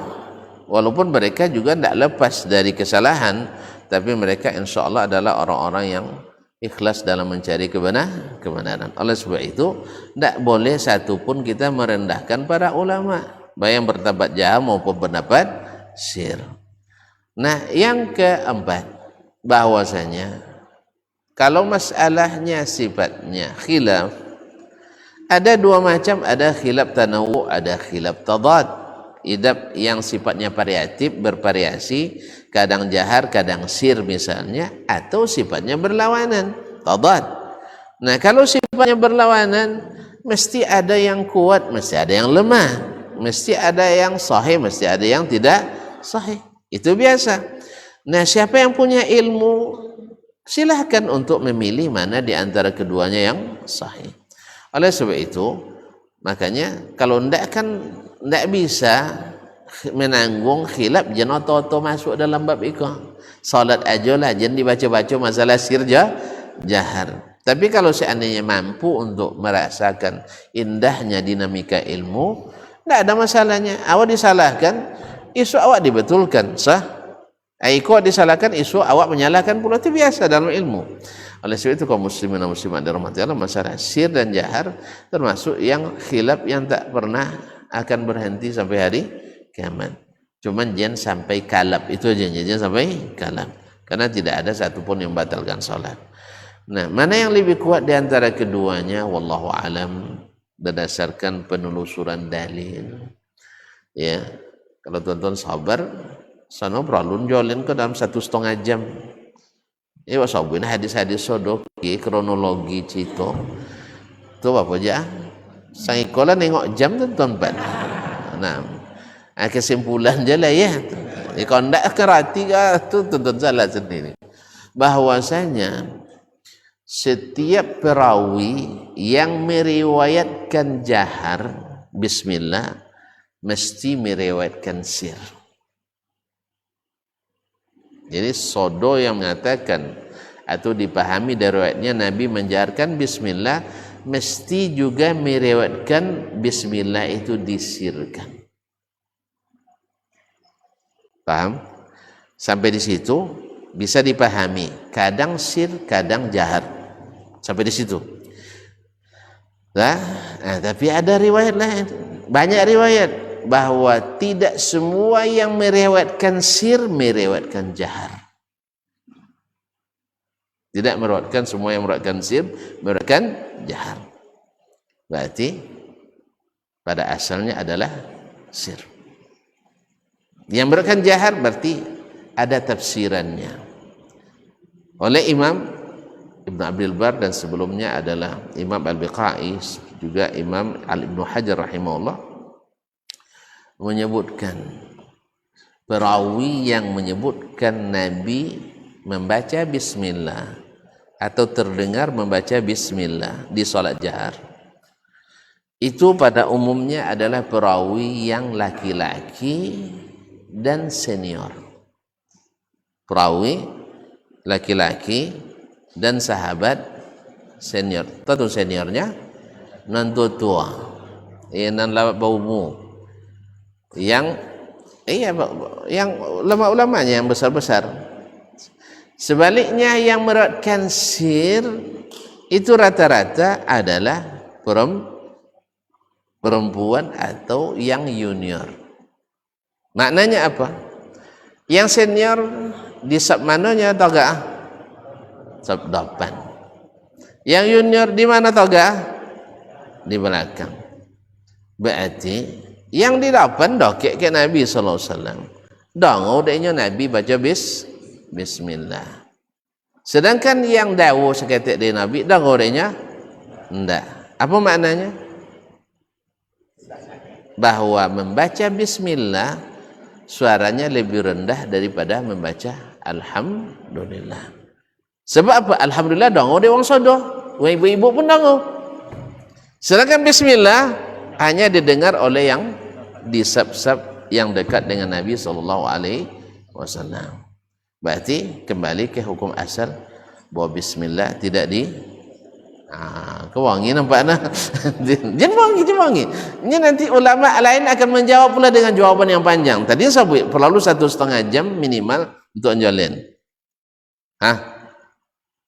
Walaupun mereka juga tidak lepas dari kesalahan, tapi mereka insya Allah adalah orang-orang yang ikhlas dalam mencari kebenaran. Oleh sebab itu, tidak boleh satupun kita merendahkan para ulama, baik yang berpendapat jahat maupun pendapat syir. Nah, yang keempat, bahwasanya kalau masalahnya sifatnya khilaf, ada dua macam, ada khilaf tanawu, ada khilaf tadad. Idab yang sifatnya variatif, bervariasi, kadang jahar, kadang sir misalnya, atau sifatnya berlawanan, tadad. Nah, kalau sifatnya berlawanan, mesti ada yang kuat, mesti ada yang lemah, mesti ada yang sahih, mesti ada yang tidak sahih. Itu biasa. Nah, siapa yang punya ilmu, silahkan untuk memilih mana di antara keduanya yang sahih. Oleh sebab itu, makanya kalau tidak kan tidak bisa menanggung khilaf, jangan auto masuk dalam bab itu. Salat aja lah, jangan dibaca-baca masalah sir jahar. Tapi kalau seandainya mampu untuk merasakan indahnya dinamika ilmu, tidak ada masalahnya. Awak disalahkan, isu awak dibetulkan, sah. Kau disalahkan, isu awak menyalahkan pula, itu biasa dalam ilmu. Oleh sebab itu kaum muslimin dan muslimat dirahmati Allah, masalah sir dan jahar termasuk yang khilaf yang tak pernah akan berhenti sampai hari kiamat. Cuman jangan sampai kalap, itu aja, jangan sampai kalap, karena tidak ada satupun yang batalkan salat. Nah, mana yang lebih kuat di antara keduanya, wallahu alam, berdasarkan penelusuran dalil. Ya, kalau tuan-tuan sabar, sana beralun jolin ke dalam 1,5 jam. Ya, sabuin hadis-hadis sodok, kronologi cito. Tu apa aja? Sang ikola nengok jam tuan-tuan. Nah, kesimpulan je lah ya. Kalau tidak kerati tu tuan-tuan salah sendiri. Bahwasanya setiap perawi yang meriwayatkan jahar, bismillah, mesti meriwayatkan sir. Jadi sodo yang mengatakan atau dipahami dari riwayatnya Nabi menjaharkan bismillah, mesti juga meriwayatkan bismillah itu disirkan. Paham? Sampai di situ bisa dipahami. Kadang sir, kadang jahar. Sampai di situ. Nah, tapi ada riwayat lain, banyak riwayat bahwa tidak semua yang meriwayatkan sir meriwayatkan jahar. Tidak meriwayatkan semua yang meriwayatkan sir meriwayatkan jahar. Berarti pada asalnya adalah sir. Yang meriwayatkan jahar berarti ada tafsirannya oleh Imam Ibn Abdul Bar, dan sebelumnya adalah Imam Al-Biqai, juga Imam Ibn Hajar rahimahullah, menyebutkan perawi yang menyebutkan Nabi membaca bismillah atau terdengar membaca bismillah di salat jahar, itu pada umumnya adalah perawi yang laki-laki dan senior. Perawi laki-laki dan sahabat senior. Tentu seniornya nan tua, nan lawat baumu, yang ulama-ulamanya yang besar-besar. Sebaliknya yang meriwayatkan sir itu rata-rata adalah perempuan atau yang junior. Maknanya apa? Yang senior di sab mananya toga? Sab depan. Yang junior di mana toga? Di belakang. Berarti yang di depan dokek ke Nabi sallallahu alaihi wasallam. Dongo deknya Nabi baca bismillah. Sedangkan yang dawu seketik dari Nabi dongo deknya enggak. Apa maknanya? Bahwa membaca bismillah suaranya lebih rendah daripada membaca alhamdulillah. Sebab apa? Alhamdulillah dongo de wong sodo, ibu-ibu pun dongo. Sedangkan bismillah hanya didengar oleh yang disab-sab yang dekat dengan Nabi sallallahu alaihi wasallam. Berarti kembali ke hukum asal bahwa bismillah tidak di kewangi nampak nah. Jangan wangi. Ini nanti ulama lain akan menjawab pula dengan jawaban yang panjang. Tadi saya perlu 1,5 jam minimal untuk anjolin.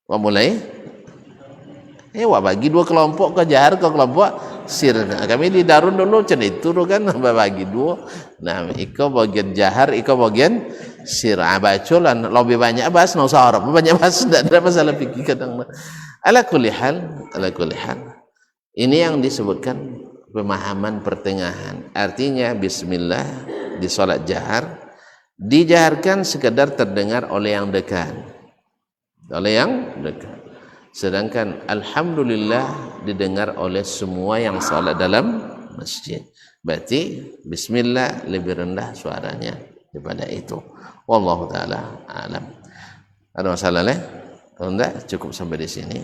Wah mulai? Wah bagi 2 kelompok ke jahar ke kelompok sir. Kami di Darun dulu macam itu kan bagi 2. Nah, iko bagian jahar, iko bagian sir. Bacolan lebih banyak bahas, enggak usah harap banyak bahas, tidak ada masalah fikih kadang. Ala kulli hal, ini yang disebutkan pemahaman pertengahan. Artinya bismillah di salat jahar dijaharkan sekedar terdengar oleh yang dekat. Sedangkan alhamdulillah didengar oleh semua yang salat dalam masjid. Berarti bismillah lebih rendah suaranya daripada itu. Wallahu taala alam. Ada masalah leh? Kalau enggak cukup sampai di sini,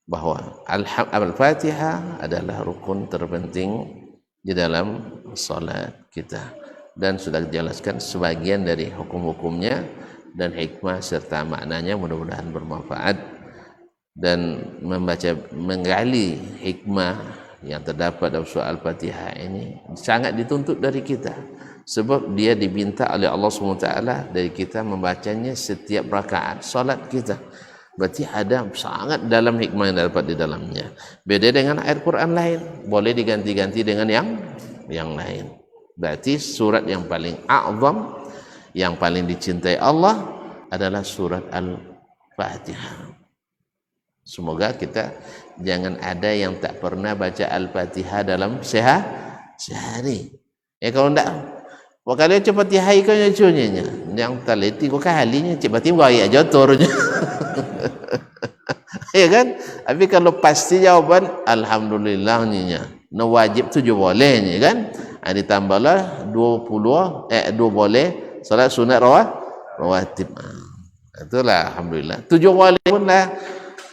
bahwa Al-Fatihah adalah rukun terpenting di dalam salat kita, dan sudah dijelaskan sebagian dari hukum-hukumnya dan hikmah serta maknanya. Mudah-mudahan bermanfaat dan menggali hikmah yang terdapat dalam surah Al-Fatihah ini sangat dituntut dari kita, sebab dia diminta oleh Allah SWT dari kita membacanya setiap rakaat salat kita. Berarti ada sangat dalam hikmah yang dapat di dalamnya. Beda dengan ayat Quran lain, boleh diganti-ganti dengan yang lain. Berarti surat yang paling a'zam, yang paling dicintai Allah adalah surat Al-Fatihah. Semoga kita jangan ada yang tak pernah baca Al-Fatihah dalam sehari. Kalau enggak, kalau cepat dihai kau nyacunya, yang teliti kau kalinya cepat tiba ya jotornya. Ya kan? Tapi kalau pasti jawaban alhamdulillah nya. No wajib tu juga boleh nya kan? Ditambahlah 2 boleh salat sunat rawatib. Itulah alhamdulillah. 7 boleh pun lah.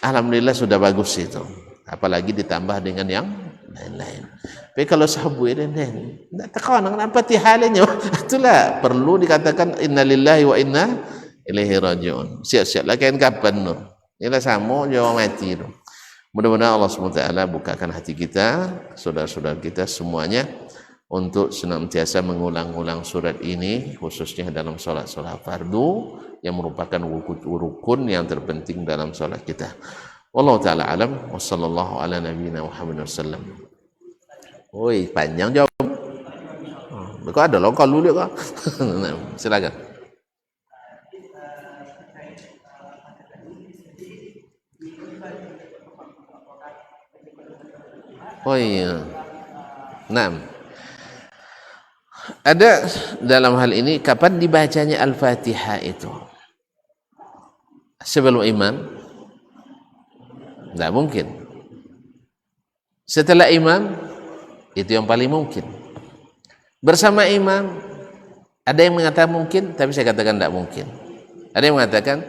Alhamdulillah sudah bagus itu. Apalagi ditambah dengan yang lain-lain. Tapi kalau sahabu ini tak tahu kenapa tihalnya. Itulah perlu dikatakan innalillahi wa inna ilaihi rajiun. Siap-siaplah kain kapan tu. Inilah sama jawab mati tu. Mudah-mudahan Allah SWT bukakan hati kita, saudara-saudara kita semuanya, untuk senantiasa mengulang-ulang surat ini, khususnya dalam solat-solat fardu yang merupakan rukun yang terpenting dalam solat kita. Wallahu ta'ala alam wa sallallahu ala nabiyina Muhammad wasallam. Oi, panjang jawab. Kau ada lokal dulu kau. Silakan. Oh iya. Nah, ada dalam hal ini kapan dibacanya Al-Fatihah itu? Sebelum imam, Tidak mungkin. Setelah imam, itu yang paling mungkin. Bersama imam, ada yang mengatakan mungkin, tapi saya katakan tidak mungkin. Ada yang mengatakan,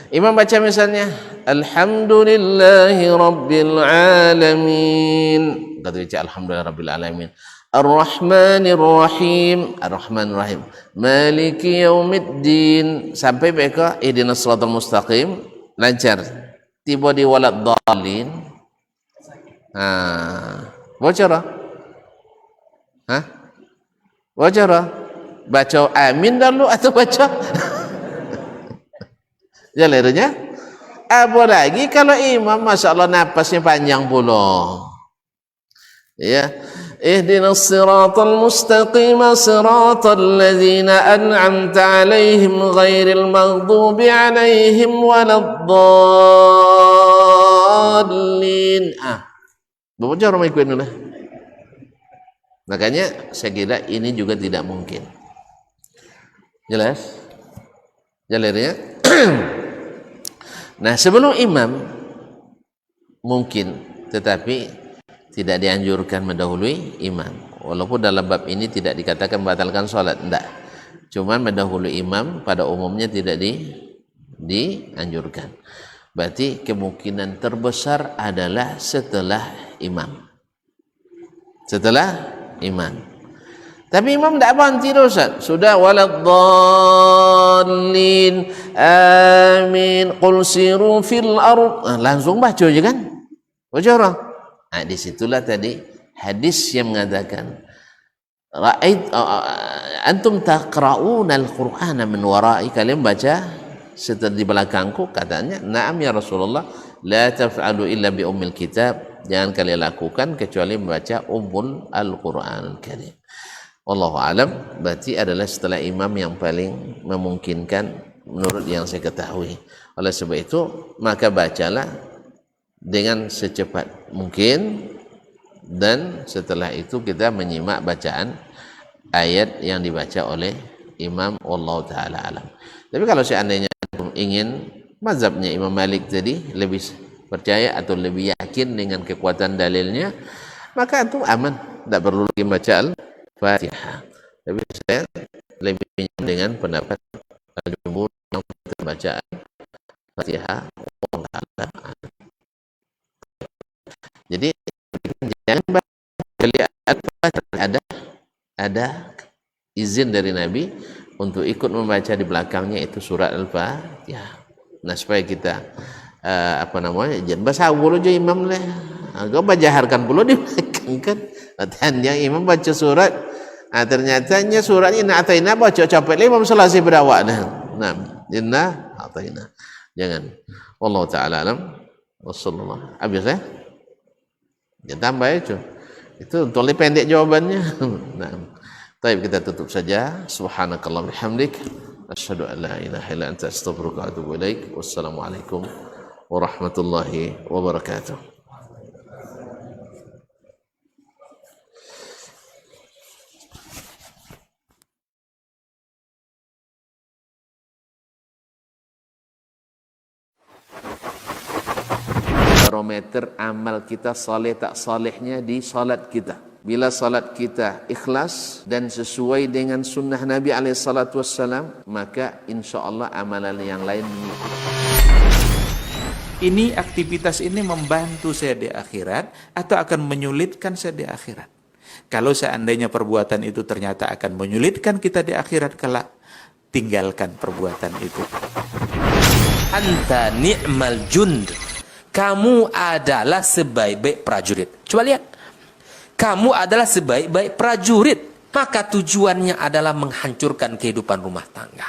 imam baca misalnya, Alhamdulillahi Rabbil Alamin. Kata baca Alhamdulillah Rabbil Alamin. Ar-Rahmanir Rahim. Ar-Rahmanir Rahim. Maliki Yaumiddin. Sampai mereka, ihdinas siratal mustaqim. Lancar. Tiba di walad dhalin. Bocor. Bocor. Baca amin dulu atau baca jalurnya. Apalagi kalau imam Masya Allah napasnya panjang pula. Ya. Ihdinas siratal mustaqim siratal ladzina an'amta 'alaihim ghairil maghdubi 'alaihim waladdallin. Bocor mau ikut dulu. Makanya saya kira ini juga tidak mungkin. Jelas? Jalurnya. Nah, sebelum imam mungkin, tetapi tidak dianjurkan mendahului imam. Walaupun dalam bab ini tidak dikatakan batalkan sholat, tidak. Cuman mendahului imam pada umumnya tidak dianjurkan. Berarti kemungkinan terbesar adalah setelah imam. Setelah imam. Tapi imam tidak berhenti dah Ustaz. Sudah waladdallin amin qul siru fil ard. Langsung baca je kan? Baca orang. Disitulah tadi hadis yang mengatakan antum taqra'una al-Qur'ana min wara'i, kalian baca setelah di belakangku. Katanya na'am ya Rasulullah, la taf'alu illa bi ummil kitab, jangan kalian lakukan kecuali membaca ummul al-Qur'an al-Karim. Wallahu alam. Berarti adalah setelah imam yang paling memungkinkan menurut yang saya ketahui. Oleh sebab itu maka bacalah dengan secepat mungkin, dan setelah itu kita menyimak bacaan ayat yang dibaca oleh imam. Wallahu ta'ala alam. Tapi kalau seandainya ingin mazhabnya Imam Malik tadi, lebih percaya atau lebih yakin dengan kekuatan dalilnya, maka itu aman, tidak perlu lagi baca Al-Fatihah. Tapi saya lebih dengan pendapat al-jumhur yang baca Al-Fatihah. Jadi jangan ada izin dari Nabi untuk ikut membaca di belakangnya itu surat Al-Fatihah. Nah, supaya kita jangan bahasa dulu aja imam lah. Kau bajaharkan pula di belakang kan. Latihan yang imam baca surat, ternyatanya suratnya inna ataina baca capek lah imam selesai berdawak dah. Nah, inna ataina. Jangan. Wallahu ta'ala alam. Wassallallahu. Habis ya? Ya tambah itu. Itu tolong pendek jawabannya. Nah, baik, kita tutup saja. Subhanakallah bihamdik, asyhadu an la ilaha illa anta astaghfiruka wa atubu ilaik. Wassalamualaikum warahmatullahi wabarakatuh. Barometer amal kita saleh tak salehnya di salat kita. Bila salat kita ikhlas dan sesuai dengan sunnah Nabi SAW, maka insya Allah amalan yang lain mengikuti. Ini aktivitas ini membantu saya di akhirat atau akan menyulitkan saya di akhirat? Kalau seandainya perbuatan itu ternyata akan menyulitkan kita di akhirat kelak, tinggalkan perbuatan itu. Anta ni'mal jund. Kamu adalah sebaik-baik prajurit. Coba lihat. Kamu adalah sebaik-baik prajurit. Maka tujuannya adalah menghancurkan kehidupan rumah tangga.